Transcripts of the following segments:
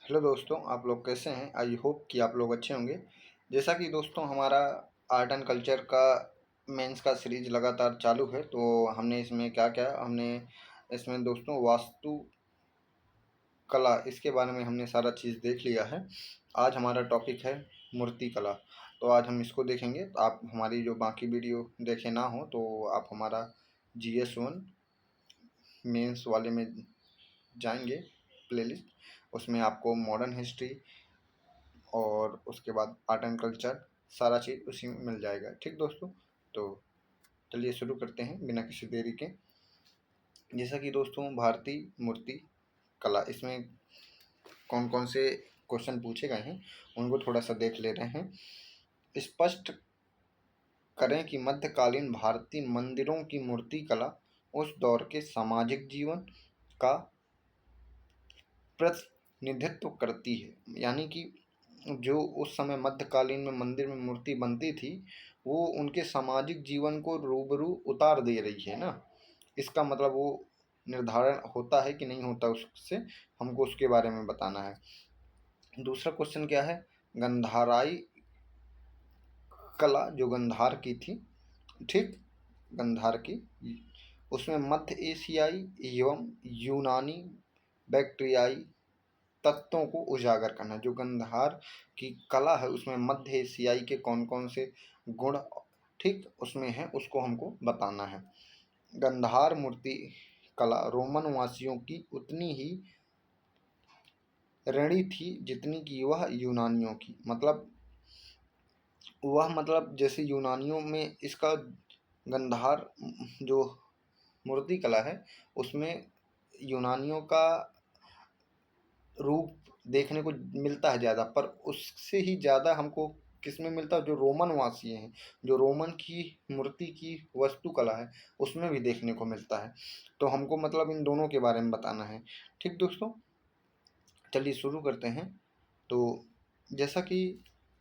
Hello दोस्तों, आप लोग कैसे हैं? आई होप कि आप लोग अच्छे होंगे। जैसा कि दोस्तों हमारा आर्ट एंड कल्चर का मेंस का सीरीज लगातार चालू है, तो हमने इसमें क्या क्या हमने इसमें दोस्तों वास्तु कला, इसके बारे में हमने सारा चीज़ देख लिया है। आज हमारा टॉपिक है मूर्ति कला। तो आज हम इसको देखेंगे। तो आप हमारी जो बाकी वीडियो देखे ना हो तो आप हमारा GS1 मेंस वाले में जाएंगे, प्लेलिस्ट। उसमें आपको मॉडर्न हिस्ट्री और उसके बाद आर्ट एंड कल्चर सारा चीज़ उसी में मिल जाएगा। ठीक दोस्तों, तो चलिए शुरू करते हैं बिना किसी देरी के। जैसा कि दोस्तों भारतीय मूर्ति कला, इसमें कौन कौन से क्वेश्चन पूछे गए हैं उनको थोड़ा सा देख ले रहे हैं। स्पष्ट करें कि मध्यकालीन भारतीय मंदिरों की मूर्ति कला उस दौर के सामाजिक जीवन का प्रतिनिधित्व करती है। यानी कि जो उस समय मध्यकालीन में मंदिर में मूर्ति बनती थी, वो उनके सामाजिक जीवन को रूबरू उतार दे रही है ना। इसका मतलब वो निर्धारण होता है कि नहीं होता, उससे हमको उसके बारे में बताना है। दूसरा क्वेश्चन क्या है? गंधाराई कला जो गंधार की थी, ठीक, गंधार की, उसमें मध्य एशियाई एवं यूनानी बैक्टीरियाई तत्वों को उजागर करना। जो गंधार की कला है उसमें मध्य एशियाई के कौन कौन से गुण, ठीक, उसमें है, उसको हमको बताना है। गंधार मूर्ति कला रोमन वासियों की उतनी ही ऋणी थी जितनी कि वह यूनानियों की। मतलब जैसे यूनानियों में इसका गंधार जो मूर्ति कला है उसमें यूनानियों का रूप देखने को मिलता है ज़्यादा, पर उससे ही ज़्यादा हमको किस में मिलता है? जो रोमन वासी हैं, जो रोमन की मूर्ति की वास्तुकला है उसमें भी देखने को मिलता है। तो हमको मतलब इन दोनों के बारे में बताना है। ठीक दोस्तों, चलिए शुरू करते हैं। तो जैसा कि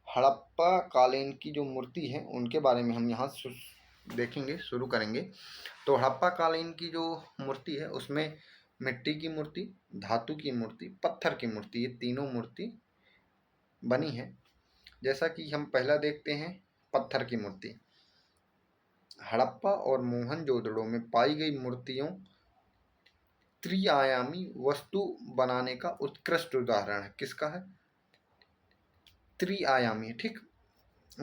हड़प्पा कालीन की जो मूर्ति है उनके बारे में हम यहाँ देखेंगे, शुरू करेंगे। तो हड़प्पा कालीन की जो मूर्ति है उसमें मिट्टी की मूर्ति, धातु की मूर्ति, पत्थर की मूर्ति, ये तीनों मूर्ति बनी है। जैसा कि हम पहला देखते हैं पत्थर की मूर्ति। हड़प्पा और मोहनजोदड़ो में पाई गई मूर्तियों त्रिआयामी वस्तु बनाने का उत्कृष्ट उदाहरण है। किसका है? त्रिआयामी, ठीक।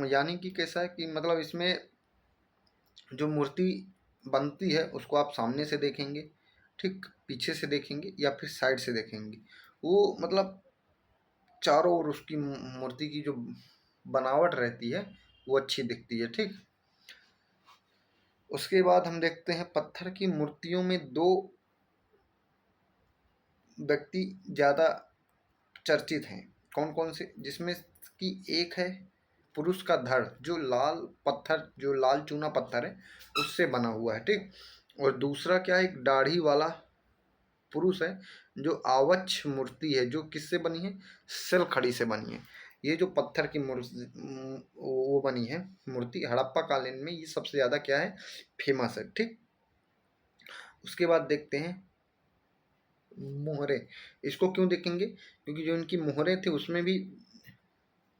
यानी कि कैसा है कि मतलब इसमें जो मूर्ति बनती है उसको आप सामने से देखेंगे, ठीक, पीछे से देखेंगे या फिर साइड से देखेंगे, वो मतलब चारों ओर उसकी मूर्ति की जो बनावट रहती है वो अच्छी दिखती है, ठीक। उसके बाद हम देखते हैं पत्थर की मूर्तियों में दो व्यक्ति ज़्यादा चर्चित हैं। कौन कौन से? जिसमें कि एक है पुरुष का धड़, जो लाल पत्थर, जो लाल चूना पत्थर है उससे बना हुआ है, ठीक। और दूसरा क्या है? एक दाढ़ी वाला पुरुष है, जो आवछ मूर्ति है, जो किससे बनी है? सिल खड़ी से बनी है। ये जो पत्थर की मूर्ति वो बनी है मूर्ति हड़प्पा कालीन में, ये सबसे ज़्यादा क्या है? फेमस है, ठीक। उसके बाद देखते हैं मोहरे। इसको क्यों देखेंगे? क्योंकि जो इनकी मोहरे थे उसमें भी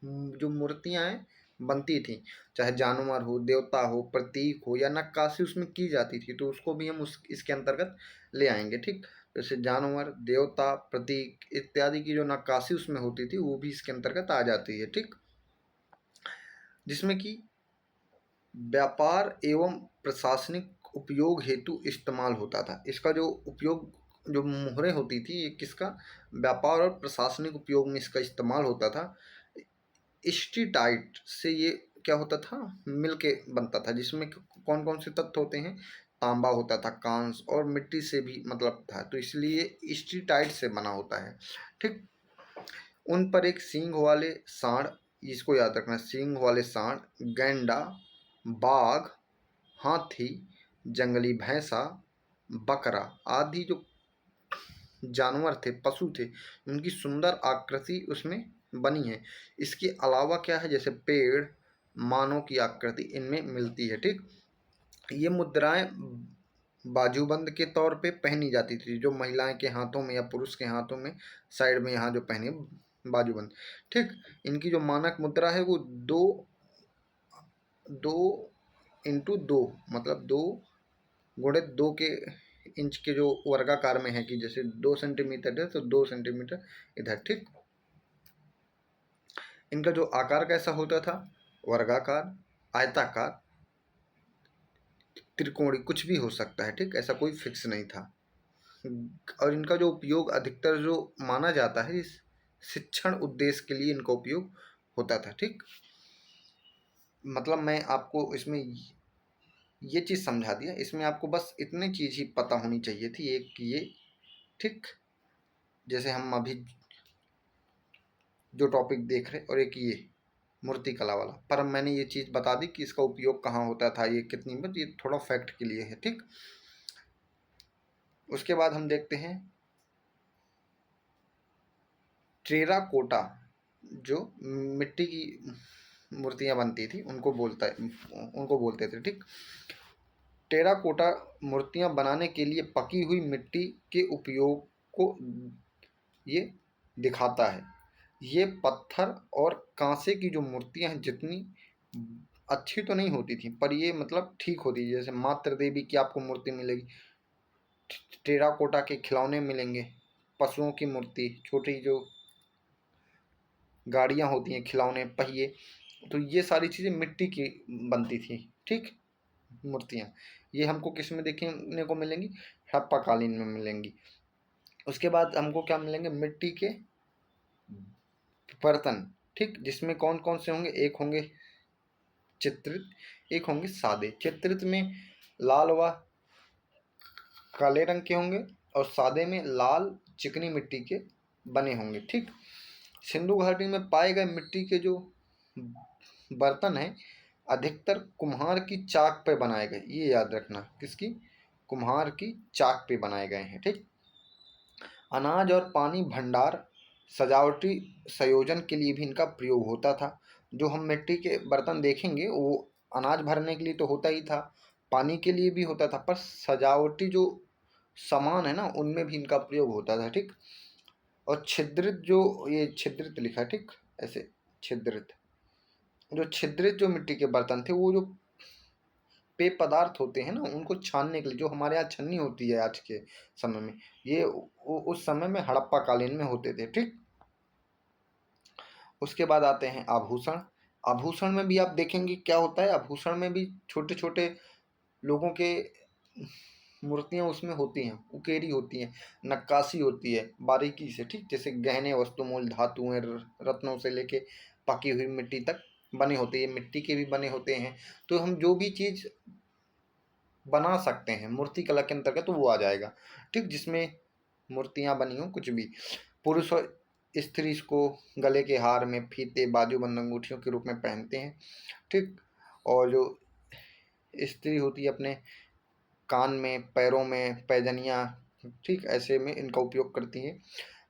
जो मूर्तियां हैं बनती थी, चाहे जानवर हो, देवता हो, प्रतीक हो या नक्काशी उसमें की जाती थी, तो उसको भी हम उस इसके अंतर्गत ले आएंगे, ठीक। जैसे जानवर, देवता, प्रतीक इत्यादि की जो नक्काशी उसमें होती थी वो भी इसके अंतर्गत आ जाती है, ठीक। जिसमें कि व्यापार एवं प्रशासनिक उपयोग हेतु इस्तेमाल होता था। इसका जो उपयोग, जो मोहरें होती थी, ये किसका? व्यापार और प्रशासनिक उपयोग में इसका इस्तेमाल होता था। स्टीटाइट से ये क्या होता था? मिल के बनता था, जिसमें कौन कौन से तत्व होते हैं? तांबा होता था, कांस और मिट्टी से भी मतलब था, तो इसलिए स्टीटाइट से बना होता है, ठीक। उन पर एक सींग वाले सांड, इसको याद रखना, सींग वाले सांड, गैंडा, बाघ, हाथी, जंगली भैंसा, बकरा आदि जो जानवर थे, पशु थे, उनकी सुंदर आकृति उसमें बनी है। इसके अलावा क्या है? जैसे पेड़, मानव की आकृति इनमें मिलती है, ठीक। ये मुद्राएं बाजूबंद के तौर पे पहनी जाती थी, जो महिलाएं के हाथों में या पुरुष के हाथों में साइड में यहाँ जो पहने बाजूबंद। ठीक, इनकी जो मानक मुद्रा है वो 2 मतलब 2 × 2 के इंच के जो वर्गाकार में है, कि जैसे 2 सेंटीमीटर है तो 2 सेंटीमीटर इधर। ठीक, इनका जो आकार कैसा होता था, वर्गाकार, आयताकार, त्रिकोणी, कुछ भी हो सकता है। ठीक, ऐसा कोई फिक्स नहीं था। और इनका जो उपयोग अधिकतर जो माना जाता है, इस शिक्षण उद्देश्य के लिए इनका उपयोग होता था। ठीक, मतलब मैं आपको इसमें ये चीज़ समझा दिया, इसमें आपको बस इतनी चीज़ ही पता होनी चाहिए थी, एक ये। ठीक, जैसे हम अभी जो टॉपिक देख रहे, और एक ये मूर्ति कला वाला, पर मैंने ये चीज़ बता दी कि इसका उपयोग कहाँ होता था, ये कितनी, बस ये थोड़ा फैक्ट के लिए है। ठीक, उसके बाद हम देखते हैं टेराकोटा, जो मिट्टी की मूर्तियां बनती थी उनको बोलते थे। ठीक, टेराकोटा मूर्तियां बनाने के लिए पकी हुई मिट्टी के उपयोग को ये दिखाता है। ये पत्थर और कांसे की जो मूर्तियां हैं, जितनी अच्छी तो नहीं होती थी, पर ये मतलब ठीक होती है। जैसे मातृ देवी की आपको मूर्ति मिलेगी, टेराकोटा के खिलौने मिलेंगे, पशुओं की मूर्ति, छोटी जो गाड़ियाँ होती हैं, खिलौने, पहिए, तो ये सारी चीज़ें मिट्टी की बनती थी। ठीक, मूर्तियाँ ये हमको किस में देखने को मिलेंगी, हड़प्पा कालीन में मिलेंगी। उसके बाद हमको क्या मिलेंगे, मिट्टी के बर्तन। ठीक, जिसमें कौन कौन से होंगे, एक होंगे चित्रित, एक होंगे सादे। चित्रित में लाल व काले रंग के होंगे, और सादे में लाल चिकनी मिट्टी के बने होंगे। ठीक, सिंधु घाटी में पाए गए मिट्टी के जो बर्तन हैं, अधिकतर कुम्हार की चाक पे बनाए गए। ये याद रखना, किसकी, कुम्हार की चाक पे बनाए गए हैं। ठीक, अनाज और पानी भंडार, सजावटी संयोजन के लिए भी इनका प्रयोग होता था। जो हम मिट्टी के बर्तन देखेंगे वो अनाज भरने के लिए तो होता ही था, पानी के लिए भी होता था, पर सजावटी जो सामान है ना, उनमें भी इनका प्रयोग होता था। ठीक, और छिद्रित, जो ये छिद्रित लिखा है, ठीक, ऐसे छिद्रित, जो मिट्टी के बर्तन थे, वो जो पेय पदार्थ होते हैं ना, उनको छानने के लिए, जो हमारे यहाँ छन्नी होती है आज के समय में, ये उस समय में हड़प्पा कालीन में होते थे। ठीक, उसके बाद आते हैं आभूषण। आभूषण में भी आप देखेंगे क्या होता है, आभूषण में भी छोटे छोटे लोगों के मूर्तियां उसमें होती हैं, उकेरी होती हैं, नक्काशी होती है बारीकी से। ठीक, जैसे गहने, वस्तुमूल, धातुएं, रत्नों से लेके पकी हुई मिट्टी तक बने होते हैं, मिट्टी के भी बने होते हैं। तो हम जो भी चीज़ बना सकते हैं मूर्ति कला के अंतर्गत, तो वो आ जाएगा। ठीक, जिसमें मूर्तियां बनी हो कुछ भी। पुरुष और स्त्री इसको गले के हार में, फीते, बाजूबंद, अंगूठियों के रूप में पहनते हैं। ठीक, और जो स्त्री होती है अपने कान में, पैरों में पैजनियाँ, ठीक, ऐसे में इनका उपयोग करती हैं।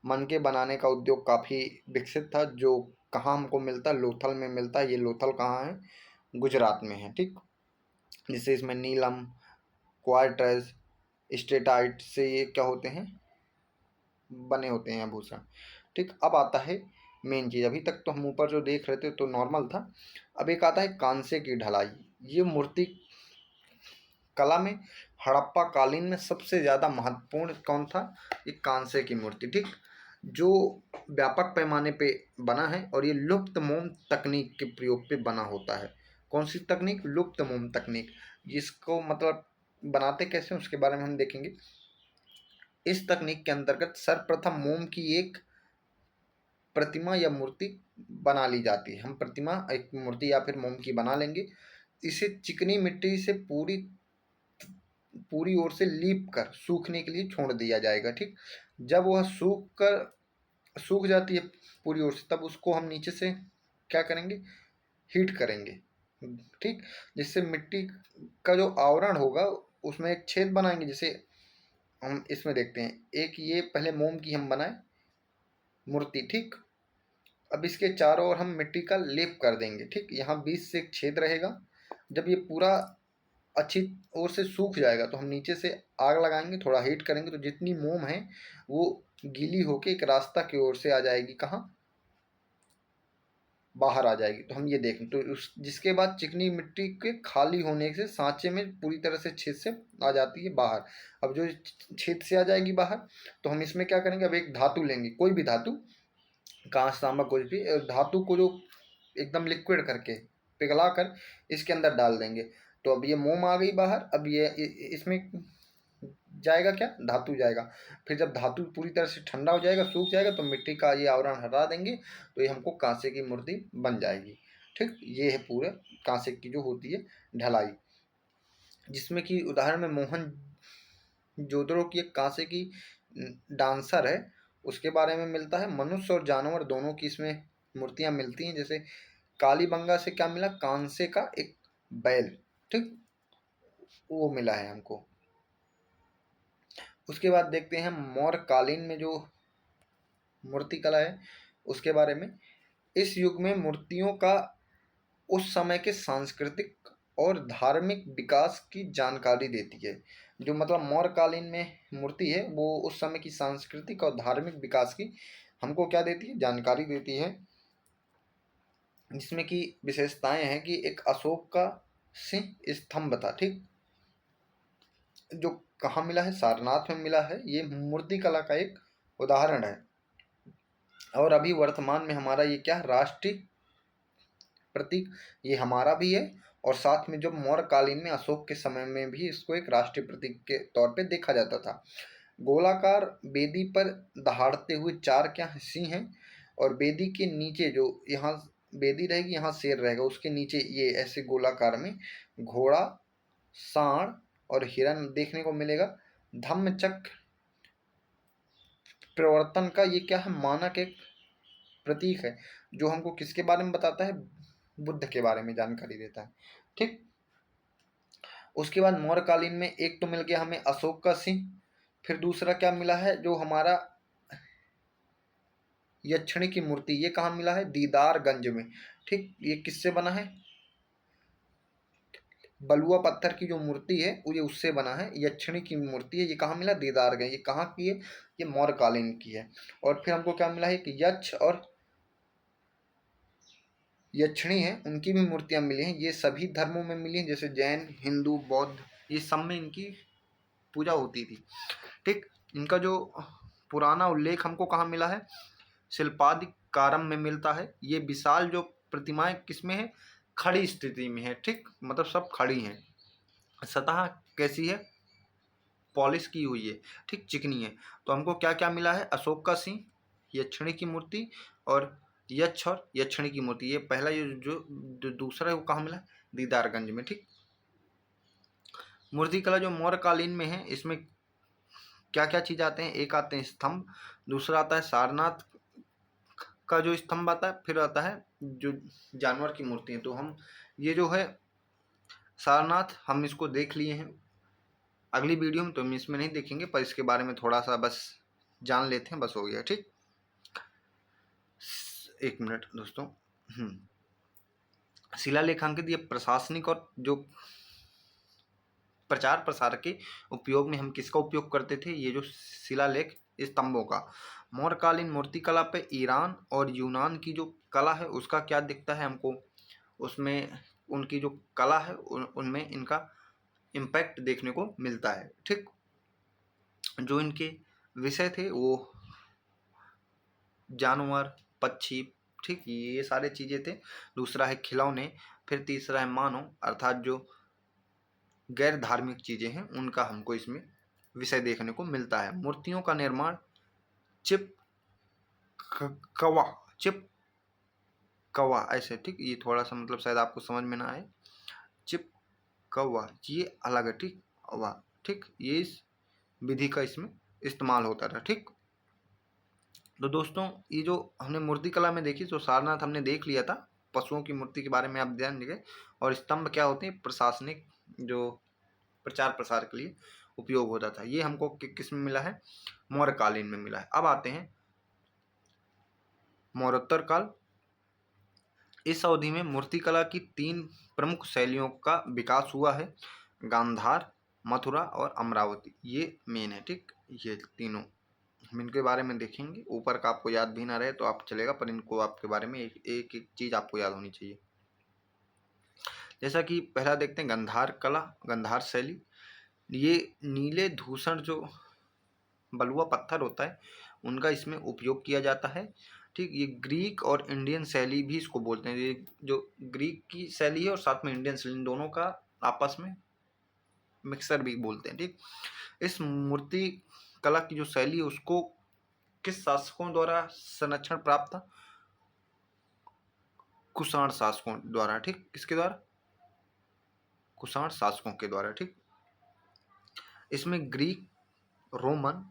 मनके बनाने का उद्योग काफ़ी विकसित था, जो कहाँ हमको मिलता है, लोथल में मिलता है। ये लोथल कहाँ है, गुजरात में है। ठीक, जिससे इसमें नीलम, क्वार्टज, स्टेटाइट से ये क्या होते हैं, बने होते हैं आभूषण। ठीक, अब आता है मेन चीज़। अभी तक तो हम ऊपर जो देख रहे थे तो नॉर्मल था, अब एक आता है कांसे की ढलाई। ये मूर्ति कला में हड़प्पा कालीन में सबसे ज़्यादा महत्वपूर्ण कौन था, ये कांसे की मूर्ति। ठीक, जो व्यापक पैमाने पे बना है, और ये लुप्त मोम तकनीक के प्रयोग पे बना होता है। कौन सी तकनीक, लुप्त मोम तकनीक। जिसको मतलब बनाते कैसे उसके बारे में हम देखेंगे। इस तकनीक के अंतर्गत सर्वप्रथम मोम की एक प्रतिमा या मूर्ति बना ली जाती है। हम प्रतिमा, एक मूर्ति या फिर मोम की बना लेंगे, इसे चिकनी मिट्टी से पूरी ओर से लीप कर सूखने के लिए छोड़ दिया जाएगा। ठीक, जब वह सूख जाती है पूरी ओर से, तब उसको हम नीचे से क्या करेंगे, हीट करेंगे। ठीक, जिससे मिट्टी का जो आवरण होगा उसमें एक छेद बनाएंगे। जैसे हम इसमें देखते हैं, एक ये पहले मोम की हम बनाए मूर्ति। ठीक, अब इसके चारों ओर हम मिट्टी का लेप कर देंगे। ठीक, यहाँ बीच से एक छेद रहेगा। जब ये पूरा अच्छी ओर से सूख जाएगा तो हम नीचे से आग लगाएंगे, थोड़ा हीट करेंगे, तो जितनी मोम है वो गीली होके एक रास्ता की ओर से आ जाएगी, कहाँ, बाहर आ जाएगी। तो हम ये देखें तो उस जिसके बाद चिकनी मिट्टी के खाली होने से सांचे में पूरी तरह से छेद से आ जाती है बाहर। अब जो छेद से आ जाएगी बाहर, तो हम इसमें क्या करेंगे, अब एक धातु लेंगे, कोई भी धातु, कांच तांबा कुछ भी, धातु को जो एकदम लिक्विड करके पिघला कर इसके अंदर डाल देंगे। तो अब ये मोम आ गई बाहर, अब ये इसमें जाएगा क्या, धातु जाएगा। फिर जब धातु पूरी तरह से ठंडा हो जाएगा, सूख जाएगा, तो मिट्टी का ये आवरण हटा देंगे, तो ये हमको कांसे की मूर्ति बन जाएगी। ठीक, ये है पूरे कांसे की जो होती है ढलाई, जिसमें कि उदाहरण में मोहन जोदड़ो की एक कांसे की डांसर है, उसके बारे में मिलता है। मनुष्य और जानवर दोनों की इसमें मूर्तियां मिलती हैं। जैसे कालीबंगा से क्या मिला, कांसे का एक बैल, ठीक, वो मिला है हमको। उसके बाद देखते हैं मौर्य कालीन में जो मूर्ति कला है उसके बारे में। इस युग में मूर्तियों का उस समय के सांस्कृतिक और धार्मिक विकास की जानकारी देती है। जो मतलब मौर्य कालीन में मूर्ति है वो उस समय की सांस्कृतिक और धार्मिक विकास की हमको क्या देती है, जानकारी देती है। जिसमें कि विशेषताएं हैं कि एक अशोक का सिंह स्तंभ था, ठीक, जो कहाँ मिला है, सारनाथ में मिला है। ये मूर्ति कला का एक उदाहरण है। और अभी वर्तमान में हमारा ये क्या, राष्ट्रीय प्रतीक ये हमारा भी है। और साथ में जब मौर्य कालीन में अशोक के समय में भी इसको एक राष्ट्रीय प्रतीक के तौर पे देखा जाता था। गोलाकार बेदी पर दहाड़ते हुए चार क्या सिंह हैं, और बेदी के नीचे जो यहाँ बेदी रहेगी, यहाँ शेर रहेगा, उसके नीचे ये ऐसे गोलाकार में घोड़ा, सांड और हिरन देखने को मिलेगा। धम्म चक्र प्रवर्तन का ये क्या है, मानक एक प्रतीक है, जो हमको किसके बारे में बताता है, बुद्ध के बारे में जानकारी देता है। ठीक, उसके बाद मौर्य कालीन में एक तो मिल गया हमें अशोक का सिंह, फिर दूसरा क्या मिला है जो हमारा यक्षिणी की मूर्ति, ये कहाँ मिला है, दीदारगंज में। ठीक, ये किससे बना है, बलुआ पत्थर की जो मूर्ति है वो ये उससे बना है, यक्षिणी की मूर्ति है। ये कहाँ मिला, दीदारगंज। ये कहाँ की है, ये मौर्य कालीन की है। और फिर हमको क्या मिला है कि यक्ष और यक्षिणी है, उनकी भी मूर्तियां मिली हैं। ये सभी धर्मों में मिली हैं, जैसे जैन, हिंदू, बौद्ध, ये सब में इनकी पूजा होती थी। ठीक, इनका जो पुराना उल्लेख हमको कहाँ मिला है, शिल्पादिकारम में मिलता है। ये विशाल जो प्रतिमाएं किसमें है, खड़ी स्थिति में है। ठीक, मतलब सब खड़ी हैं। सतह कैसी है, पॉलिश की हुई है, ठीक, चिकनी है। तो हमको क्या क्या मिला है, अशोक का सिंह, यक्षिणी की मूर्ति और यक्ष और यक्षिणी की मूर्ति। ये पहला, ये जो दूसरा है वो कहाँ मिला है, दीदारगंज में। ठीक, मूर्ति कला जो मौर्य कालीन में है, इसमें क्या क्या चीज आते हैं, एक आते हैं स्तंभ, दूसरा आता है सारनाथ का जो स्तंभ आता है, फिर आता है जो जानवर की मूर्ति है। तो हम ये जो है सारनाथ हम इसको देख लिए हैं, अगली वीडियो में तो हम इसमें नहीं देखेंगे, पर इसके बारे में थोड़ा सा बस जान लेते हैं, बस हो गया। ठीक, एक मिनट दोस्तों। शिलालेखांकित ये प्रशासनिक और जो प्रचार प्रसार के उपयोग में हम किसका उपयोग करते थे, ये जो शिलालेख स्तंभों का। मौर्यकालीन मूर्तिकला पे ईरान और यूनान की जो कला है उसका क्या दिखता है हमको, उसमें उनकी जो कला है उनमें इनका इम्पैक्ट देखने को मिलता है। ठीक, जो इनके विषय थे वो जानवर, पक्षी, ठीक, ये सारे चीज़ें थे। दूसरा है खिलौने, फिर तीसरा है मानव, अर्थात जो गैर धार्मिक चीज़ें हैं उनका हमको इसमें विषय देखने को मिलता है। मूर्तियों का निर्माण चिप कवा, चिप कवा ऐसे, ठीक, ये थोड़ा सा मतलब शायद आपको समझ में ना आए, चिप कवा ये अलग है। ठीक, वाह, ठीक, ये इस विधि का इसमें इस्तेमाल होता था। ठीक, तो दोस्तों ये जो हमने मूर्ति कला में देखी, तो सारनाथ हमने देख लिया था, पशुओं की मूर्ति के बारे में आप ध्यान देंगे। और स्तंभ क्या होते हैं, प्रशासनिक जो प्रचार प्रसार के लिए उपयोग होता था। ये हमको किस में मिला है, मौर्य कालीन में मिला है। अब आते हैं मौर्योत्तर काल। इस अवधि में मूर्तिकला की तीन प्रमुख शैलियों का विकास हुआ है। गांधार, मथुरा और अमरावती, ये मेन है। ठीक, ये तीनों हम इनके बारे में देखेंगे। ऊपर का आपको याद भी ना रहे तो आप चलेगा, पर इनको आपके बारे में एक एक चीज आपको याद होनी चाहिए। जैसा कि पहला देखते हैं गंधार कला, गंधार शैली। ये नीले धूसर जो बलुआ पत्थर होता है उनका इसमें उपयोग किया जाता है। ठीक, ये ग्रीक और इंडियन शैली भी इसको बोलते हैं। ये जो ग्रीक की शैली है और साथ में इंडियन शैली, दोनों का आपस में मिक्सर भी बोलते हैं। ठीक, इस मूर्ति कला की जो शैली है उसको किस शासकों द्वारा संरक्षण प्राप्त था? कुषाण शासकों द्वारा। ठीक, किसके द्वारा? कुषाण शासकों के द्वारा। ठीक, इसमें ग्रीक, रोमन,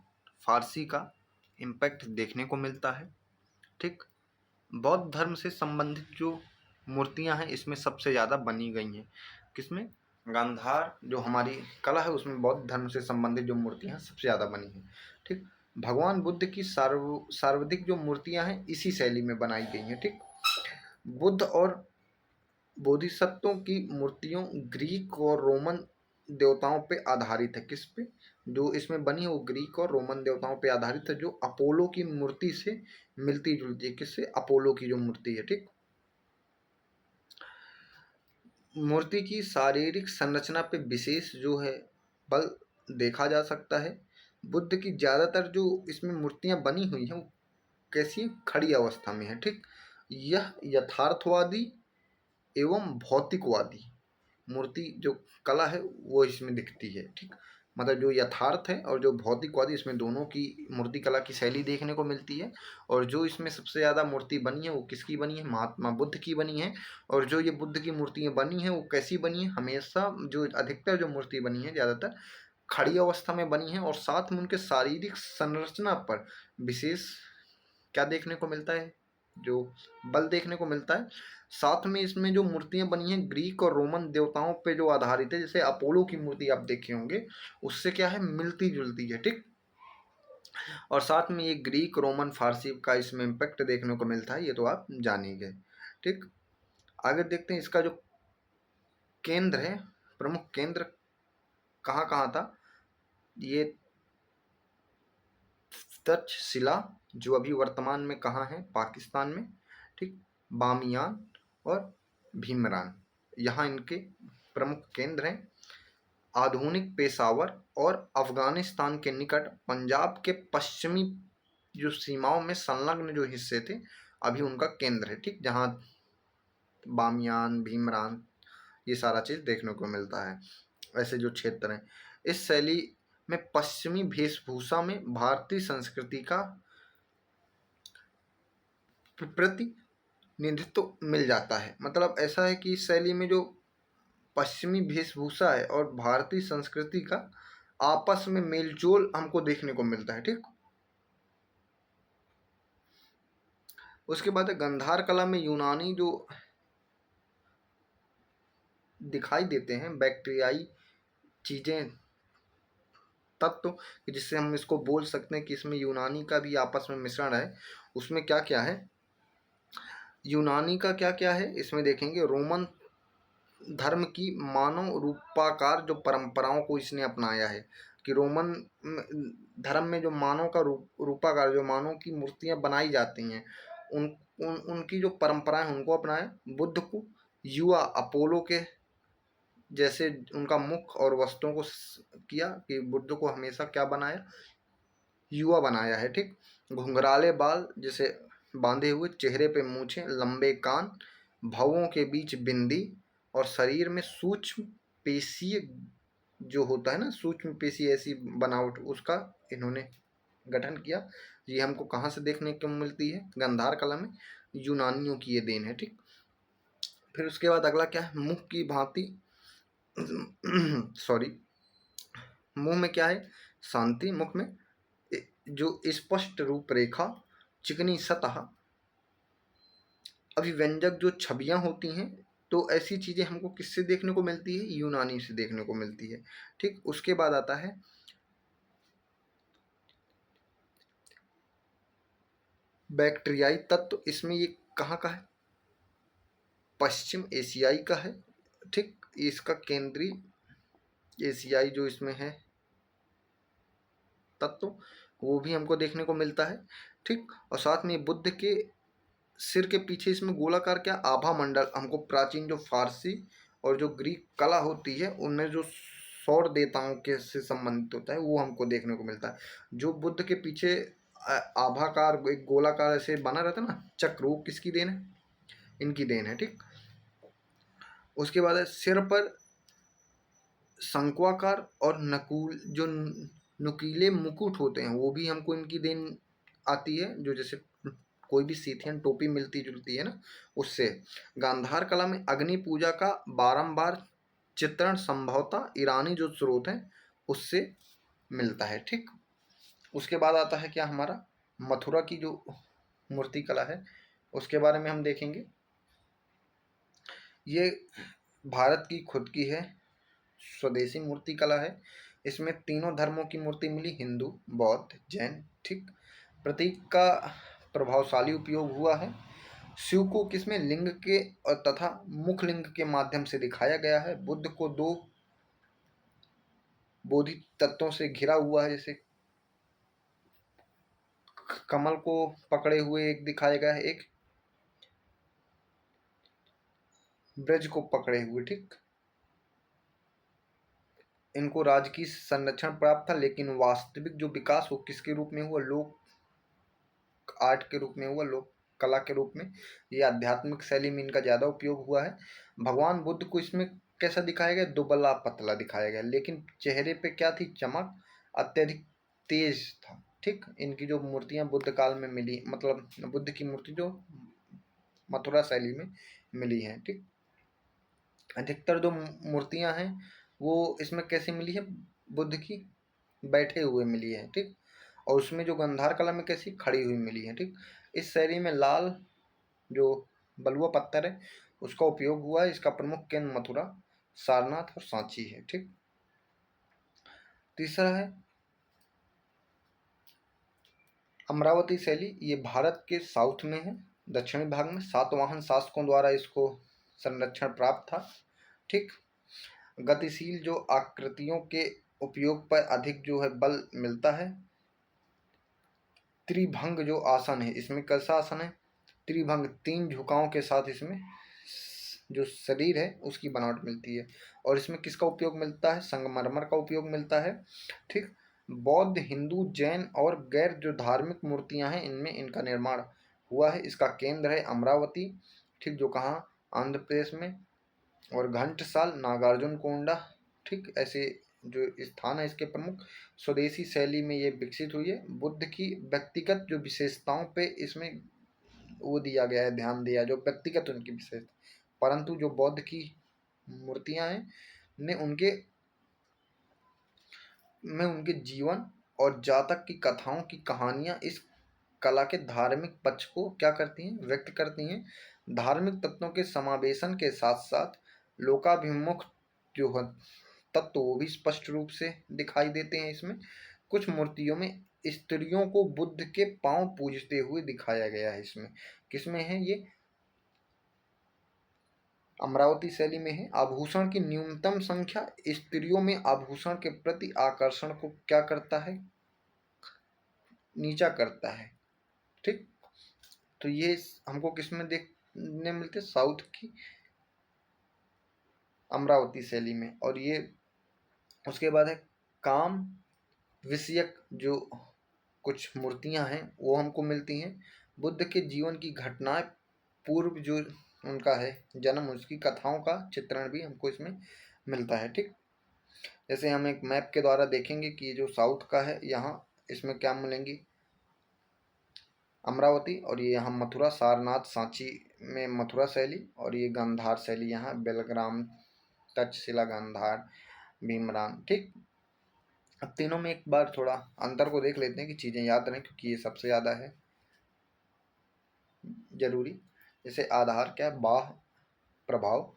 फारसी का इम्पैक्ट देखने को मिलता है। ठीक, बौद्ध धर्म से संबंधित जो मूर्तियां हैं इसमें सबसे ज़्यादा बनी गई हैं। किसमें? गांधार जो हमारी कला है उसमें बौद्ध धर्म से संबंधित जो मूर्तियां सबसे ज़्यादा बनी हैं। ठीक, भगवान बुद्ध की सर्वाधिक जो मूर्तियां हैं इसी शैली में बनाई गई हैं। ठीक, बुद्ध और बोधिसत्वों की मूर्तियों ग्रीक और रोमन देवताओं पे आधारित है। किस पे? जो इसमें बनी है वो ग्रीक और रोमन देवताओं पे आधारित है, जो अपोलो की मूर्ति से मिलती जुलती है। किससे? अपोलो की जो मूर्ति है। ठीक, मूर्ति की शारीरिक संरचना पे विशेष जो है बल देखा जा सकता है। बुद्ध की ज्यादातर जो इसमें मूर्तियां बनी हुई हैं वो कैसी? खड़ी अवस्था में है। ठीक, यह यथार्थवादी एवं भौतिकवादी मूर्ति जो कला है वो इसमें दिखती है। ठीक, मतलब जो यथार्थ है और जो भौतिकवादी, इसमें दोनों की मूर्ति कला की शैली देखने को मिलती है। और जो इसमें सबसे ज़्यादा मूर्ति बनी है वो किसकी बनी है? महात्मा बुद्ध की बनी है। और जो ये बुद्ध की मूर्तियाँ बनी हैं वो कैसी बनी है? हमेशा जो अधिकतर जो मूर्ति बनी है ज़्यादातर खड़ी अवस्था में बनी है। और साथ में उनके शारीरिक संरचना पर विशेष क्या देखने को मिलता है? जो बल देखने को मिलता है। साथ में इसमें जो मूर्तियां बनी हैं ग्रीक और रोमन देवताओं पे जो आधारित है, जैसे अपोलो की मूर्ति आप देखे होंगे, उससे क्या है? मिलती जुलती है। ठीक, और साथ में ये ग्रीक, रोमन, फारसी का इसमें इम्पैक्ट देखने को मिलता है, ये तो आप जान ही गए। ठीक, आगे देखते हैं इसका जो केंद्र है, प्रमुख केंद्र कहाँ कहाँ था? ये तक्षशिला जो अभी वर्तमान में कहाँ है? पाकिस्तान में। ठीक, बामियान और भीमरान, यहाँ इनके प्रमुख केंद्र हैं। आधुनिक पेशावर और अफगानिस्तान के निकट पंजाब के पश्चिमी जो सीमाओं में संलग्न जो हिस्से थे अभी उनका केंद्र है। ठीक, जहाँ बामियान, भीमरान, ये सारा चीज़ देखने को मिलता है। ऐसे जो क्षेत्र हैं, इस शैली में पश्चिमी वेशभूषा में भारतीय संस्कृति का प्रतिनिधित्व मिल जाता है। मतलब ऐसा है कि इस शैली में जो पश्चिमी वेशभूषा है और भारतीय संस्कृति का आपस में मेलजोल हमको देखने को मिलता है। ठीक, उसके बाद गंधार कला में यूनानी जो दिखाई देते हैं बैक्टीरियाई चीज़ें, तत्व, जिससे हम इसको बोल सकते हैं कि इसमें यूनानी का भी आपस में मिश्रण है। उसमें क्या क्या है? यूनानी का क्या क्या है इसमें देखेंगे। रोमन धर्म की मानव रूपाकार जो परंपराओं को इसने अपनाया है, कि रोमन धर्म में जो मानव का रूपाकार, जो मानव की मूर्तियां बनाई जाती हैं, उनकी जो परंपराएं उनको अपनाया। बुद्ध को युवा अपोलो के जैसे उनका मुख और वस्त्रों को किया, कि बुद्ध को हमेशा क्या बनाया? युवा बनाया है। ठीक, घुंघराले बाल जैसे बांधे हुए, चेहरे पे मूछें, लंबे कान, भवों के बीच बिंदी, और शरीर में सूक्ष्म पेशीय जो होता है ना, सूक्ष्म पेशी ऐसी बनावट, उसका इन्होंने गठन किया। ये हमको कहाँ से देखने को मिलती है? गंधार कला में यूनानियों की ये देन है। ठीक, फिर उसके बाद अगला क्या है? मुख की भांति सॉरी, मुंह में क्या है? शांति। मुख में जो स्पष्ट रूपरेखा, चिकनी सतह, अभिव्यंजक जो छवियां होती हैं, तो ऐसी चीजें हमको किससे देखने को मिलती है? यूनानी से देखने को मिलती है। ठीक, उसके बाद आता है बैक्टीरियाई तत्व। इसमें ये कहाँ का है? पश्चिम एशियाई का है। ठीक, इसका केंद्रीय एशियाई जो इसमें है तत्व, वो भी हमको देखने को मिलता है। ठीक, और साथ में बुद्ध के सिर के पीछे इसमें गोलाकार क्या आभा मंडल हमको प्राचीन जो फारसी और जो ग्रीक कला होती है उनमें जो सौर देवताओं के से संबंधित होता है वो हमको देखने को मिलता है। जो बुद्ध के पीछे आभाकार एक गोलाकार ऐसे बना रहता है ना चक्र, वो किसकी देन है? इनकी देन है। ठीक, उसके बाद है सिर पर शंक्वाकार और नकुल जो नुकीले मुकुट होते हैं वो भी हमको इनकी देन आती है, जो जैसे कोई भी सीथियन टोपी मिलती जुलती है ना उससे। गांधार कला में अग्नि पूजा का बारंबार चित्रण संभवतः ईरानी जो स्रोत है उससे मिलता है। ठीक, उसके बाद आता है क्या हमारा मथुरा की जो मूर्ति कला है उसके बारे में हम देखेंगे। ये भारत की खुद की है, स्वदेशी मूर्ति कला है। इसमें तीनों धर्मों की मूर्ति मिली, हिंदू बौद्ध जैन। ठीक, प्रतीक का प्रभावशाली उपयोग हुआ है। शिव को किसमें लिंग के और तथा मुख लिंग के माध्यम से दिखाया गया है। बुद्ध को दो बोधि तत्वों से घिरा हुआ है, जैसे कमल को पकड़े हुए एक दिखाया गया है, एक ब्रज को पकड़े हुए। ठीक, इनको राजकीय संरक्षण प्राप्त था, लेकिन वास्तविक जो विकास वो किसके रूप में हुआ? लोक आर्ट के रूप में हुआ, लोक कला के रूप में। ये आध्यात्मिक शैली में इनका ज़्यादा उपयोग हुआ है। भगवान बुद्ध को इसमें कैसा दिखाया गया? दुबला पतला दिखाया गया, लेकिन चेहरे पे क्या थी? चमक अत्यधिक तेज था। ठीक, इनकी जो मूर्तियां बुद्ध काल में मिली, मतलब बुद्ध की मूर्ति जो मथुरा शैली में मिली हैं। ठीक, अधिकतर जो मूर्तियां हैं वो इसमें कैसी मिली है? बुद्ध की बैठे हुए मिली है। ठीक, और उसमें जो गंधार कला में कैसी खड़ी हुई मिली है। ठीक, इस शैली में लाल जो बलुआ पत्थर है उसका उपयोग हुआ है। इसका प्रमुख केंद्र मथुरा, सारनाथ और सांची है। ठीक, तीसरा है अमरावती शैली। ये भारत के साउथ में है, दक्षिणी भाग में। सातवाहन शासकों द्वारा इसको संरक्षण प्राप्त था। ठीक, गतिशील जो आकृतियों के उपयोग पर अधिक जो है बल मिलता है। त्रिभंग जो आसन है, इसमें कैसा आसन है? त्रिभंग, तीन झुकावों के साथ इसमें जो शरीर है उसकी बनावट मिलती है। और इसमें किसका उपयोग मिलता है? संगमरमर का उपयोग मिलता है। ठीक, बौद्ध हिंदू जैन और गैर जो धार्मिक मूर्तियां हैं इनमें इनका निर्माण हुआ है। इसका केंद्र है अमरावती। ठीक, जो कहाँ? आंध्र प्रदेश में। और घंटसाल, नागार्जुन कोंडा। ठीक, ऐसे जो स्थान है इसके प्रमुख। स्वदेशी शैली में ये विकसित हुई है। बुद्ध की व्यक्तिगत जो विशेषताओं पे इसमें वो दिया गया है, ध्यान दिया जो व्यक्तिगत उनकी विशेषता, परंतु जो बौद्ध की मूर्तियां हैं ने उनके जीवन और जातक की कथाओं की कहानियां इस कला के धार्मिक पक्ष को क्या करती हैं? व्यक्त करती हैं। धार्मिक तत्वों के समावेशन के साथ साथ लोकाभिमुख जो है तत्व वो भी स्पष्ट रूप से दिखाई देते हैं इसमें। कुछ मूर्तियों में स्त्रियों को बुद्ध के पांव पूजते हुए दिखाया गया है। इसमें किसमें है? ये अमरावती शैली में है। आभूषण की न्यूनतम संख्या स्त्रियों में आभूषण के प्रति आकर्षण को क्या करता है? नीचा करता है। ठीक, तो ये हमको किसमें देखने मिलते? साउथ की अमरावती शैली में। और ये उसके बाद है काम विषयक जो कुछ मूर्तियां हैं वो हमको मिलती हैं। बुद्ध के जीवन की घटनाएं, पूर्व जो उनका है जन्म, उसकी कथाओं का चित्रण भी हमको इसमें मिलता है। ठीक, जैसे हम एक मैप के द्वारा देखेंगे कि जो साउथ का है यहाँ इसमें क्या मिलेंगी? अमरावती, और ये यहाँ मथुरा, सारनाथ सांची में मथुरा शैली, और ये गांधार शैली यहाँ बेलग्राम, तक्षशिला, गांधार, भीमरान। ठीक, अब तीनों में एक बार थोड़ा अंतर को देख लेते हैं कि चीज़ें याद रहें, क्योंकि ये सबसे ज़्यादा है जरूरी। जैसे आधार क्या है? बाह प्रभाव।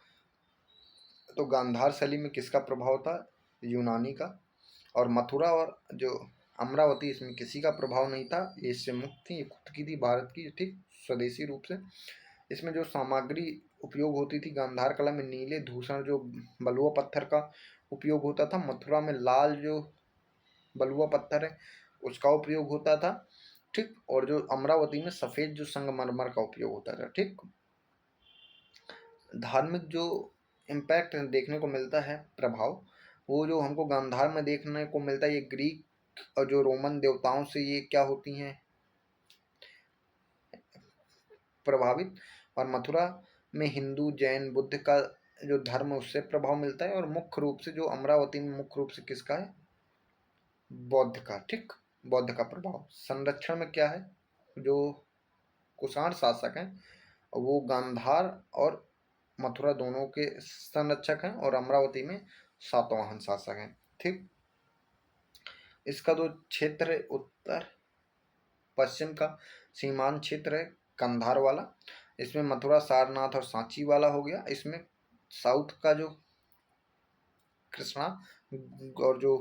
तो गांधार शैली में किसका प्रभाव था? यूनानी का। और मथुरा और जो अमरावती इसमें किसी का प्रभाव नहीं था, ये इससे मुक्त थी, ये खुद की थी, भारत की। ठीक, स्वदेशी रूप से। इसमें जो सामग्री उपयोग होती थी गांधार कला में नीले धूसर जो बलुआ पत्थर का उपयोग होता था, मथुरा में लाल जो बलुआ पत्थर है उसका उपयोग होता था, ठीक। और जो अमरावती में सफेद जो संगमरमर का उपयोग होता था, ठीक। धार्मिक जो इम्पैक्ट देखने को मिलता है, प्रभाव, वो जो हमको गांधार में देखने को मिलता है, ये ग्रीक और जो रोमन देवताओं से ये क्या होती हैं, प्रभावित। और मथुरा में हिंदू जैन बुद्ध का जो धर्म है उससे प्रभाव मिलता है। और मुख्य रूप से जो अमरावती में मुख्य रूप से किसका है, बौद्ध का, ठीक। बौद्ध का प्रभाव। संरक्षण में क्या है, जो कुषाण शासक हैं वो गांधार और मथुरा दोनों के संरक्षक हैं, और अमरावती में सातवाहन शासक हैं, ठीक। इसका जो क्षेत्र है उत्तर पश्चिम का सीमांत क्षेत्र है कंधार वाला, इसमें मथुरा सारनाथ और सांची वाला हो गया। इसमें साउथ का जो कृष्णा और जो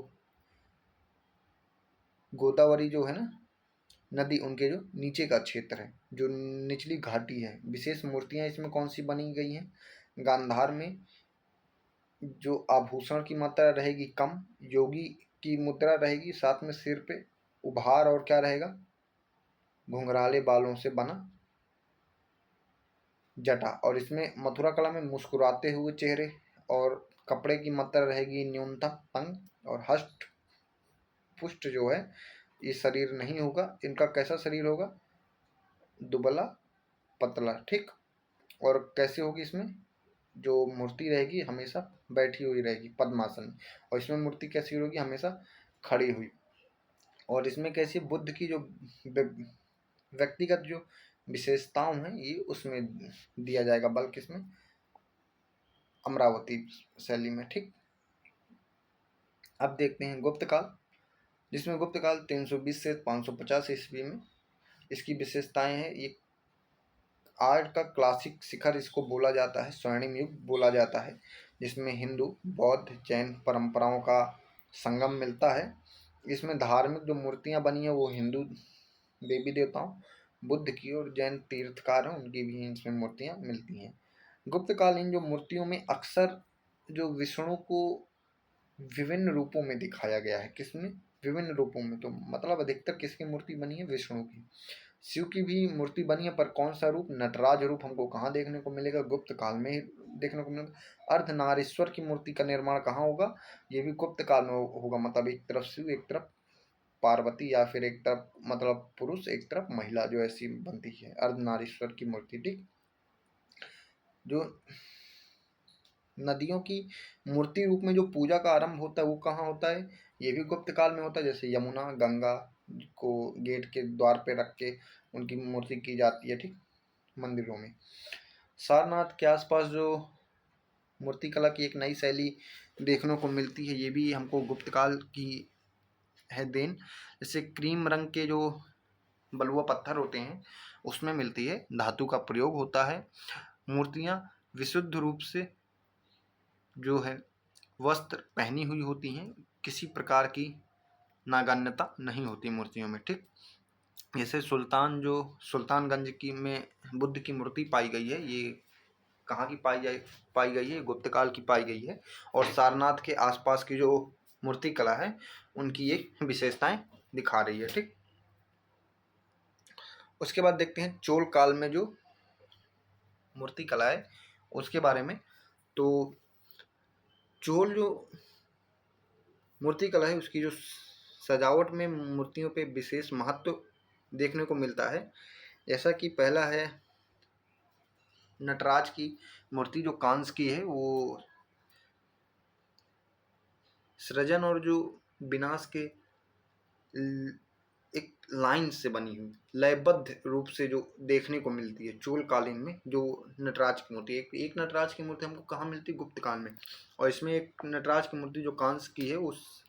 गोदावरी जो है ना नदी, उनके जो नीचे का क्षेत्र है, जो निचली घाटी है। विशेष मूर्तियां इसमें कौन सी बनी गई हैं, गांधार में जो आभूषण की मात्रा रहेगी कम, योगी की मुद्रा रहेगी, साथ में सिर पे उभार और क्या रहेगा, घुंघराले बालों से बना जटा। और इसमें मथुरा कला में मुस्कुराते हुए चेहरे और कपड़े की मात्रा रहेगी न्यूनतम तंग, और हष्ट पुष्ट जो है ये शरीर नहीं होगा। इनका कैसा शरीर होगा, दुबला पतला, ठीक। और कैसे होगी, इसमें जो मूर्ति रहेगी हमेशा बैठी हुई रहेगी पद्मासन में, और इसमें मूर्ति कैसी होगी, हमेशा खड़ी हुई। और इसमें कैसी, बुद्ध की जो व्यक्तिगत जो विशेषताओं हैं ये उसमें दिया जाएगा, बल्कि इसमें अमरावती शैली में, ठीक। अब देखते हैं गुप्त काल, जिसमें गुप्त काल 320 से 550 ईस्वी में इसकी विशेषताएं हैं। ये आर्ट का क्लासिक शिखर इसको बोला जाता है, स्वर्णिम युग बोला जाता है, जिसमें हिंदू बौद्ध जैन परंपराओं का संगम मिलता है। इसमें धार्मिक जो मूर्तियां बनी हैं वो हिंदू देवी देवताओं, बुद्ध की, और जैन तीर्थकार हैं उनकी भी इसमें मूर्तियां मिलती हैं। गुप्त कालीन जो मूर्तियों में अक्सर जो विष्णु को विभिन्न रूपों में दिखाया गया है, किसमें, विभिन्न रूपों में, तो मतलब अधिकतर किसकी मूर्ति बनी है, विष्णु की। शिव की भी मूर्ति बनी है, पर कौन सा रूप, नटराज रूप हमको कहाँ देखने को मिलेगा, गुप्त काल में ही देखने को मिलेगा। अर्धनारीश्वर की मूर्ति का निर्माण कहाँ होगा, ये भी गुप्त काल में होगा। मतलब एक तरफ शिव एक तरफ पार्वती, या फिर एक तरफ मतलब पुरुष एक तरफ महिला, जो ऐसी बनती है अर्धनारीश्वर की मूर्ति, ठीक। जो नदियों की मूर्ति रूप में जो पूजा का आरंभ होता है वो कहाँ होता है, ये भी गुप्त काल में होता है। जैसे यमुना गंगा को गेट के द्वार पे रख के उनकी मूर्ति की जाती है, ठीक, मंदिरों में। सारनाथ के आसपास जो मूर्ति कला की एक नई शैली देखने को मिलती है, ये भी हमको गुप्त काल की है देन। जैसे क्रीम रंग के जो बलुआ पत्थर होते हैं उसमें मिलती है, धातु का प्रयोग होता है। मूर्तियाँ विशुद्ध रूप से जो है वस्त्र पहनी हुई होती हैं, किसी प्रकार की नागन्यता नहीं होती मूर्तियों में, ठीक। जैसे सुल्तानगंज की में बुद्ध की मूर्ति पाई गई है, ये कहाँ की पाई गई है, गुप्त काल की पाई गई है। और सारनाथ के आसपास की जो मूर्ति कला है उनकी ये विशेषताएं दिखा रही है, ठीक। उसके बाद देखते हैं चोल काल में जो मूर्ति कला है उसके बारे में। तो चोल जो मूर्ति कला है उसकी जो सजावट में मूर्तियों पे विशेष महत्व देखने को मिलता है। जैसा कि पहला है नटराज की मूर्ति जो कांस की है, वो सृजन और जो विनाश के एक लाइन से बनी हुई लयबद्ध रूप से जो देखने को मिलती है चोल कालीन में। जो नटराज की मूर्ति, एक नटराज की मूर्ति हमको कहाँ मिलती है, गुप्त काल में। और इसमें एक नटराज की मूर्ति जो कांस की है, उस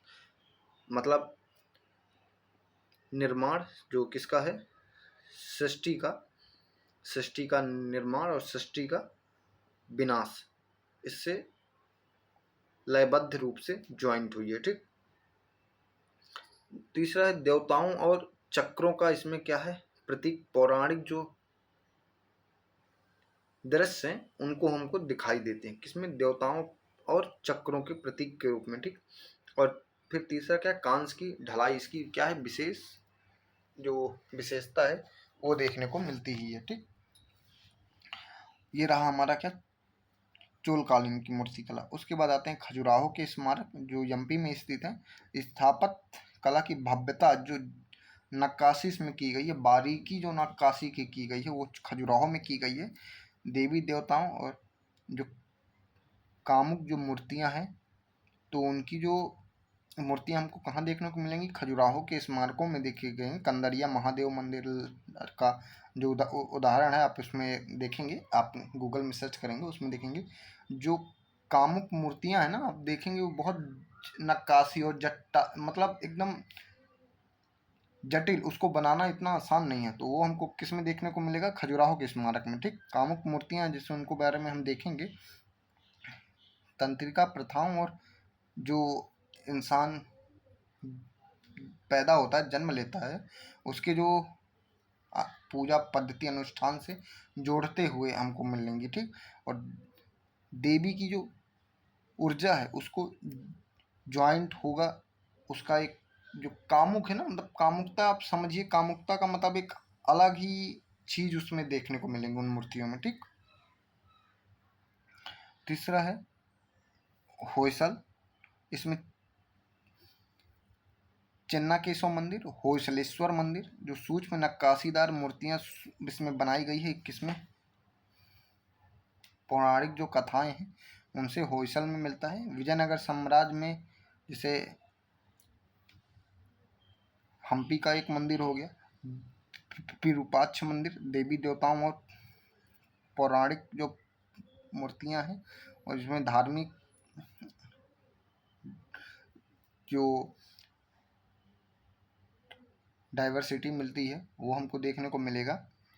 मतलब निर्माण जो किसका है, सृष्टि का निर्माण और सृष्टि का विनाश, इससे लयबद्ध रूप से ज्वाइंट हुई है, ठीक। तीसरा है देवताओं और चक्रों का इसमें क्या है प्रतीक, पौराणिक जो दृश्य हैं उनको हमको दिखाई देते हैं, किसमें, देवताओं और चक्रों के प्रतीक के रूप में, ठीक। और फिर तीसरा क्या, कांस की ढलाई, इसकी क्या है विशेष जो विशेषता है वो देखने को मिलती ही है, ठीक। ये रहा हमारा क्या, चोल कालीन की मूर्ति कला। उसके बाद आते हैं खजुराहो के स्मारक जो एमपी में स्थित है। स्थापत्य कला की भव्यता जो नक्काशी इसमें की गई है, बारीकी जो नक्काशी की गई है वो खजुराहो में की गई है। देवी देवताओं और जो कामुक जो मूर्तियां हैं, तो उनकी जो मूर्तियां हमको कहाँ देखने को मिलेंगी, खजुराहो के स्मारकों में देखे गए हैं। कंदरिया महादेव मंदिर का जो उदाहरण है आप उसमें देखेंगे, आप गूगल में सर्च करेंगे उसमें देखेंगे जो कामुक मूर्तियां हैं ना, आप देखेंगे वो बहुत नक्काशी और जट्टा, मतलब एकदम जटिल, उसको बनाना इतना आसान नहीं है। तो वो हमको किस में देखने को मिलेगा, खजुराहो के स्मारक में, ठीक। कामुक मूर्तियां जिससे उनको बारे में हम देखेंगे। तंत्रिका प्रथाओं और जो इंसान पैदा होता है, जन्म लेता है, उसके जो पूजा पद्धति अनुष्ठान से जोड़ते हुए हमको मिलेंगी, ठीक। और देवी की जो ऊर्जा है उसको ज्वाइंट होगा, उसका एक जो कामुक है ना, मतलब कामुकता आप समझिए, कामुकता का मतलब एक अलग ही चीज उसमें देखने को मिलेंगे उन मूर्तियों में, ठीक। तीसरा है होयसल, इसमें चेन्नाकेशव मंदिर, होयसलेश्वर मंदिर जो सूक्ष्म नक्काशीदार मूर्तियां इसमें बनाई गई है। किसमें, पौराणिक जो कथाएं हैं उनसे होयसल में मिलता है। विजयनगर साम्राज्य में जैसे हम्पी का एक मंदिर हो गया, विरूपाक्ष मंदिर, देवी देवताओं और पौराणिक जो मूर्तियां हैं और इसमें धार्मिक जो डाइवर्सिटी मिलती है वो हमको देखने को मिलेगा,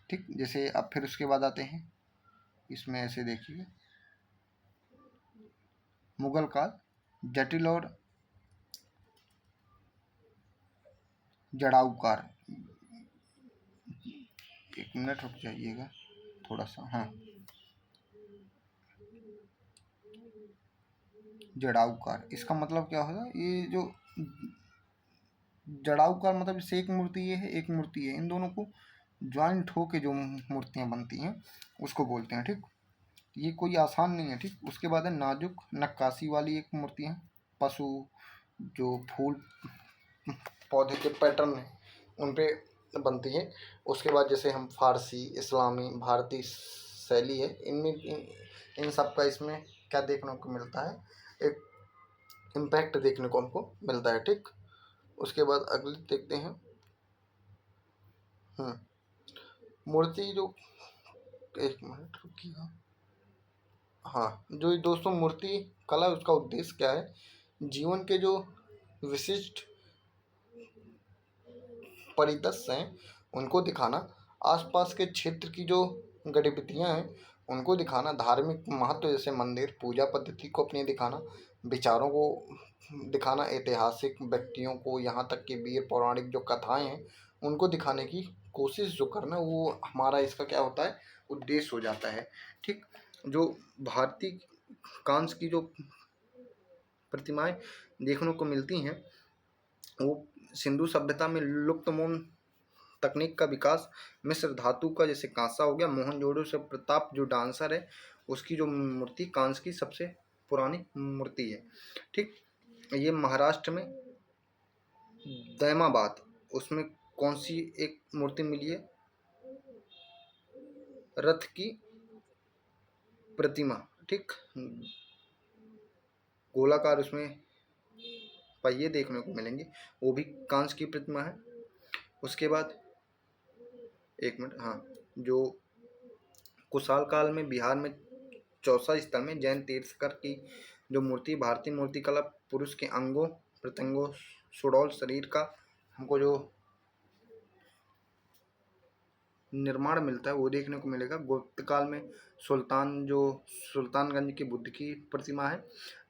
ठीक। जैसे अब फिर उसके बाद आते हैं इसमें, ऐसे देखिए मुगल काल, जटिल और जड़ाऊकार। एक मिनट रुक जाइएगा थोड़ा सा, हाँ, जड़ाऊकार इसका मतलब क्या होगा, ये जो जड़ाऊकार मतलब इससे एक मूर्ति ये है, एक मूर्ति है, इन दोनों को ज्वाइंट हो के जो मूर्तियां बनती हैं उसको बोलते हैं, ठीक। ये कोई आसान नहीं है, ठीक। उसके बाद है नाजुक नक्काशी वाली एक मूर्ति है, पशु जो फूल पौधे के पैटर्न है उन पे बनती है। उसके बाद जैसे हम फारसी, इस्लामी, भारतीय शैली है, इनमें इन सब का इसमें क्या देखने को मिलता है, एक इम्पैक्ट देखने को हमको मिलता है, ठीक। उसके बाद अगले देखते हैं, मूर्ति जो, एक मिनट रुकिएगा, हाँ, जो दोस्तों मूर्ति कला उसका उद्देश्य क्या है, जीवन के जो विशिष्ट परिदृश्य हैं उनको दिखाना, आसपास के क्षेत्र की जो गतिविधियां हैं उनको दिखाना, धार्मिक महत्व जैसे मंदिर पूजा पद्धति को अपने दिखाना, विचारों को दिखाना, ऐतिहासिक व्यक्तियों को, यहाँ तक कि वीर पौराणिक जो कथाएं हैं उनको दिखाने की कोशिश जो करना, वो हमारा इसका क्या होता है, उद्देश्य हो जाता है, ठीक। जो भारतीय कांस की जो प्रतिमाएं देखने को मिलती हैं वो सिंधु सभ्यता में लुप्तमोन तकनीक का विकास, मिस्र धातु का जैसे कांसा हो गया, मोहनजोदड़ो से प्रताप जो डांसर है उसकी जो मूर्ति कांस की सबसे पुरानी मूर्ति है, ठीक। ये महाराष्ट्र में दैमाबाद, उसमें कौन सी एक मूर्ति मिली है, रथ की प्रतिमा, ठीक, गोलाकार उसमें पहिए देखने को मिलेंगे, वो भी कांस की प्रतिमा है। उसके बाद एक मिनट, हाँ, जो कुशाल काल में बिहार में चौसा स्थल में जैन तीर्थकर की जो मूर्ति, भारतीय मूर्तिकला पुरुष के अंगों प्रत्यंगों सुडौल शरीर का हमको जो निर्माण मिलता है वो देखने को मिलेगा। गुप्त काल में सुल्तान जो सुल्तानगंज की बुद्ध की प्रतिमा है।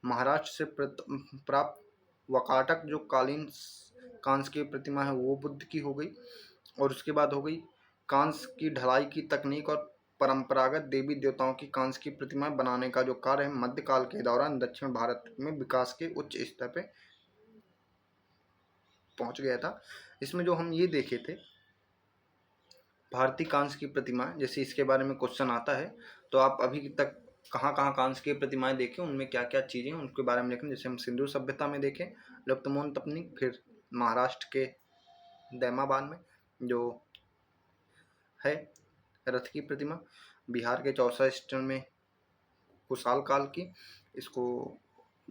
महाराष्ट्र से प्राप्त वकाटक जो कालीन कांस की प्रतिमा है वो बुद्ध की हो गई। और उसके बाद हो गई कांस की ढलाई की तकनीक और परंपरागत देवी देवताओं की कांस्य की प्रतिमाएं बनाने का जो कार्य है मध्यकाल के दौरान दक्षिण भारत में विकास के उच्च स्तर पे पहुंच गया था। इसमें जो हम ये देखे थे भारतीय कांस्य की प्रतिमा, जैसे इसके बारे में क्वेश्चन आता है तो आप अभी तक कहाँ कहाँ कांस्य की प्रतिमाएं देखें, उनमें क्या क्या चीज़ें हैं उनके बारे में लिखें। जैसे हम सिंधु सभ्यता में देखें लुप्तमोन तपनीक, फिर महाराष्ट्र के दैमाबाद में जो है रथ की प्रतिमा, बिहार के चौसा स्टेशन में कुशाल काल की, इसको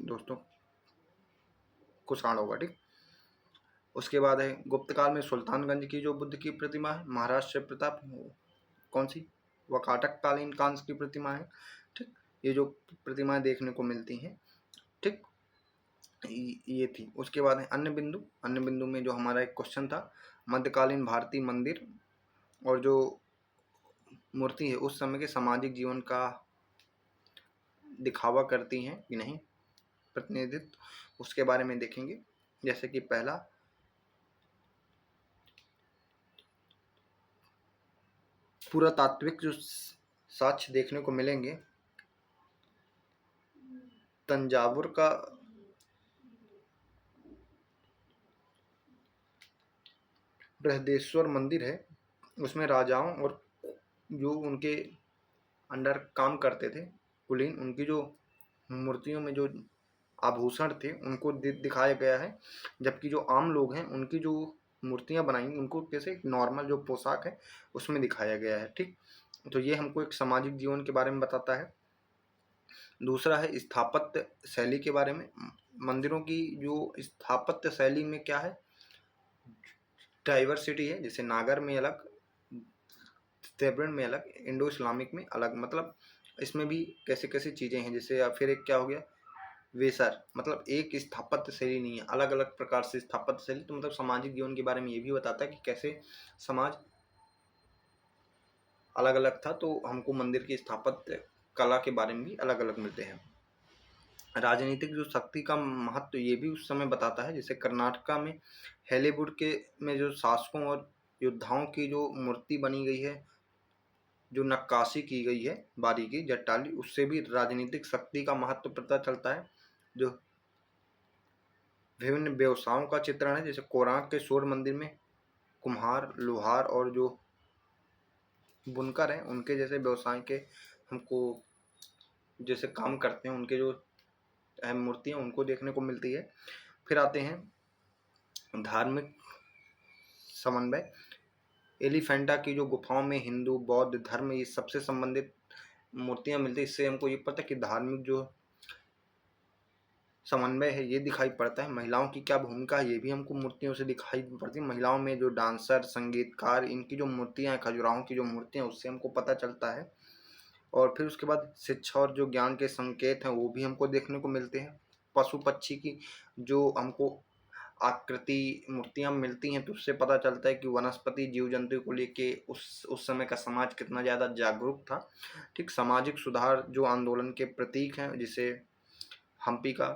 दोस्तों कुषाण होगा, ठीक। उसके बाद है गुप्त काल में सुल्तानगंज की जो बुद्ध की प्रतिमा है, महाराष्ट्र प्रताप कौन सी वकाटक कालीन कांस्य की प्रतिमा है, ठीक। ये जो प्रतिमाएं देखने को मिलती हैं, ठीक, ये थी। उसके बाद है अन्य बिंदु में जो हमारा एक क्वेश्चन था मध्यकालीन भारतीय मंदिर और जो मूर्ति है उस समय के सामाजिक जीवन का दिखावा करती हैं कि नहीं, प्रतिनिधित्व, उसके बारे में देखेंगे। जैसे कि पहला पुरातात्विक जो साक्ष्य देखने को मिलेंगे, तंजावुर का बृहदेश्वर मंदिर है, उसमें राजाओं और जो उनके अंडर काम करते थे कुलीन, उनकी जो मूर्तियों में जो आभूषण थे उनको दिखाया गया है, जबकि जो आम लोग हैं उनकी जो मूर्तियां बनाई उनको कैसे नॉर्मल जो पोशाक है उसमें दिखाया गया है, ठीक। तो ये हमको एक सामाजिक जीवन के बारे में बताता है। दूसरा है स्थापत्य शैली के बारे में, मंदिरों की जो स्थापत्य शैली में क्या है डाइवर्सिटी है, जैसे नागर में अलग, तिब्बत में अलग, इंडो इस्लामिक में अलग, मतलब इसमें भी कैसे कैसे चीज़ें हैं। जैसे फिर एक क्या हो गया वेसर, मतलब एक स्थापत्य शैली नहीं है, अलग अलग प्रकार से स्थापत्य शैली। तो मतलब सामाजिक जीवन के बारे में ये भी बताता है कि कैसे समाज अलग अलग था, तो हमको मंदिर की स्थापत्य कला के बारे में भी अलग अलग मिलते हैं। राजनीतिक जो शक्ति का महत्व ये भी उस समय बताता है, जैसे कर्नाटका में हैलीवुड के में जो शासकों और योद्धाओं की जो मूर्ति बनी गई है, जो नक्काशी की गई है बारीकी जट्टाली, उससे भी राजनीतिक शक्ति का महत्व पता चलता है। जो विभिन्न व्यवसायों का चित्रण है, जैसे कोणार्क के सूर्य मंदिर में कुम्हार, लोहार और जो बुनकर हैं उनके जैसे व्यवसाय के हमको जैसे काम करते हैं उनके जो अहम मूर्तियाँ उनको देखने को मिलती है। फिर आते हैं धार्मिक समन्वय, एलिफेंटा की जो गुफाओं में हिंदू बौद्ध धर्म ये सबसे संबंधित मूर्तियां मिलती है। इससे हमको ये पता है कि धार्मिक जो समन्वय है ये दिखाई पड़ता है। महिलाओं की क्या भूमिका है ये भी हमको मूर्तियों से दिखाई पड़ती है। महिलाओं में जो डांसर, संगीतकार, इनकी जो मूर्तियां हैं, खजुराहों की जो मूर्तियां, उससे हमको पता चलता है। और फिर उसके बाद शिक्षा और जो ज्ञान के संकेत हैं वो भी हमको देखने को मिलते हैं। पशु पक्षी की जो हमको आकृति मूर्तियां मिलती हैं तो उससे पता चलता है कि वनस्पति जीव जंतु को लेके उस समय का समाज कितना ज़्यादा जागरूक था, ठीक। सामाजिक सुधार जो आंदोलन के प्रतीक हैं, जिसे हम्पी का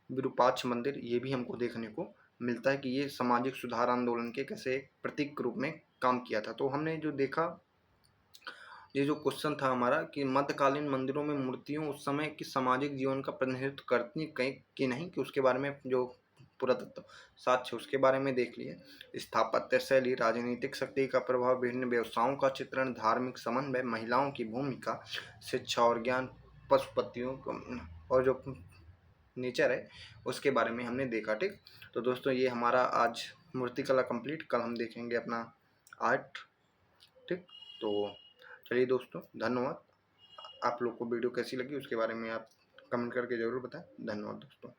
विरूपाक्ष मंदिर, ये भी हमको देखने को मिलता है कि ये सामाजिक सुधार आंदोलन के कैसे एक प्रतीक रूप में काम किया था। तो हमने जो देखा, ये जो क्वेश्चन था हमारा कि मध्यकालीन मंदिरों में मूर्तियों उस समय की सामाजिक जीवन का प्रतिनिधित्व करती कहीं कि नहीं, कि उसके बारे में जो पुरातत्व साक्ष्य उसके बारे में देख लिए। स्थापत्य शैली, राजनीतिक शक्ति का प्रभाव, विभिन्न व्यवसायों का चित्रण, धार्मिक समन्वय, महिलाओं की भूमिका, शिक्षा और ज्ञान, पशुपतियों और जो नेचर है उसके बारे में हमने देखा, ठीक। तो दोस्तों ये हमारा आज मूर्तिकला कंप्लीट, कल हम देखेंगे अपना आर्ट, ठीक। तो चलिए दोस्तों, धन्यवाद। आप लोग को वीडियो कैसी लगी उसके बारे में आप कमेंट करके ज़रूर बताएं। धन्यवाद दोस्तों।